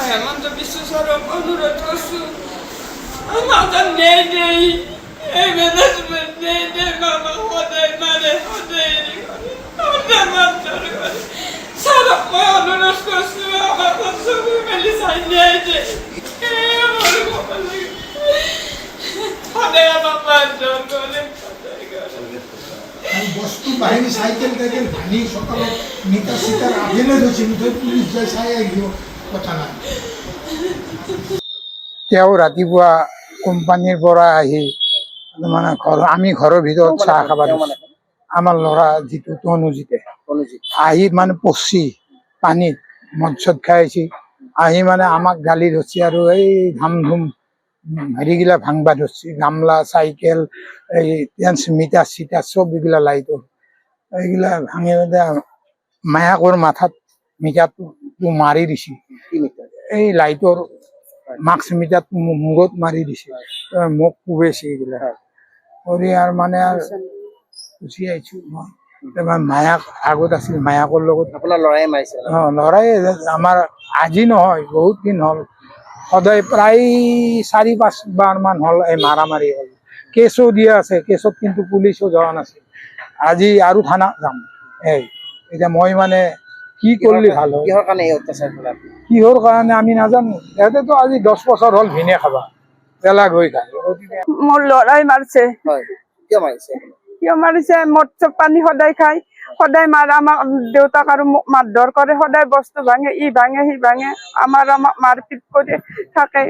হেমন্ত বিশ্ব শরৎ অনুরোধ করছু আমার নেই এই ম্যানেজমেন্ট নেই বাবা হদাই মারে হদাই হদাই মাত্র করে সারা মই অনুরোধ করছু আমার সবই মেলি সাই নেই হদাই আমার মাত্র করে বস্তু বাহিনী সাইকেল টাইকেল ভাঙি সকালে মিটার সিটার আধেলে ধরছে পুলিশ যায় চাই আহিব কথা নাই তেওঁ ৰাতিপুৱা কোম্পানীৰ পৰা আহি মানে আমি ঘৰৰ ভিতৰত চাহ খাব আমাৰ ল'ৰা যিটো তনুজিতে আহি মানে পচি পানীত মদ চদ খাই আহিছে আহি মানে আমাক গালি ধৰছে আৰু এই ধাম ধুম হেৰিগিলা ভাঙবা ধৰছে গামলা চাইকেল এই মিটাৰ চিটাৰ চব এইগিলা লাইটৰ এইগিলা ভাঙি মায়াকৰ মাথাত মিটাৰটো মাৰি দিছে এই লাইটৰ মাস্ক মিটাৰ মূৰত মাৰি দিছে মোক কোবাইছে এইগিলা কৰি আৰু মানে গুচি আহিছো মই মায়াক আগত আছিল মায়াকৰ লগত আপোনাৰ ল'ৰাই মাৰিছে ল'ৰাই আমাৰ আজি নহয় বহুত দিন হ'ল সদায় প্ৰায় ৪-৫ বাৰ মান হ'ল এই মাৰামাৰি হ'ল কেছো দিয়া আছে কেছত কিন্তু পুলিচো যোৱা নাছিল আজি আৰু থানা যাম এতিয়া মই মানে কি কৰিলে ভাল হয় কিহৰ কাৰণে এই অত্যাচাৰ কৰিলে কিহৰ কাৰণে আমি নাজানো ইয়াতেতো আজি 10 বছৰ হ'ল ভিনে খাবা পেলা গৈ খায় মোৰ ল'ৰাই মাৰিছে হয় কিয় মাৰিছে কিয় মাৰিছে মদ চব পানী সদায় খায় সদায় মাৰা আমাক দেউতাক আৰু মোক মাৰধৰ কৰে সদায় বস্তু ভাঙে ই ভাঙে সি ভাঙে আমাক মাৰপিট কৰি থাকে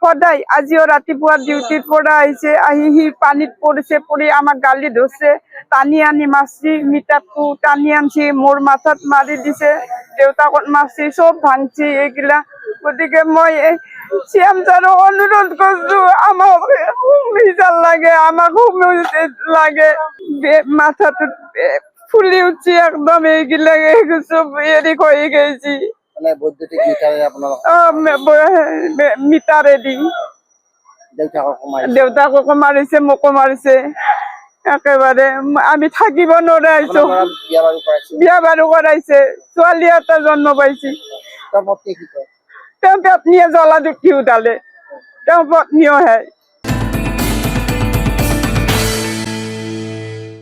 সদায় আজিও ৰাতিপুৱা ডিউটিৰ পৰা আহিছে আহি সি পানীত পৰিছে পৰি আমাক গালি ধৰছে টানি আনি মাৰছি মিটাৰটো টানি আনছি মোৰ মাথাত মাৰি দিছে দেউতাকত মাৰছি চব ভাঙছি এইগিলা গতিকে মই চিএম ছাৰক অনুৰোধ কৰিছো আমাক বিচাৰ লাগে আমাক লাগে মাথাটোত ফুলি উঠছি একদম এইগিলা চব হেৰি হৈ গৈছি মানে বৈদ্যুতিক মিটাৰে আপোনালোক মিটাৰেদি দেউতাককো মাৰিছে মোকো মাৰিছে একেবাৰে আমি থাকিব নোৱাৰিছো বিয়া বাৰু কৰাইছে ছোৱালী এটা জন্ম পাইছে তেওঁ পত্নীয়ে জ্বলা দুখি উঠালে তেওঁ পত্নীও হে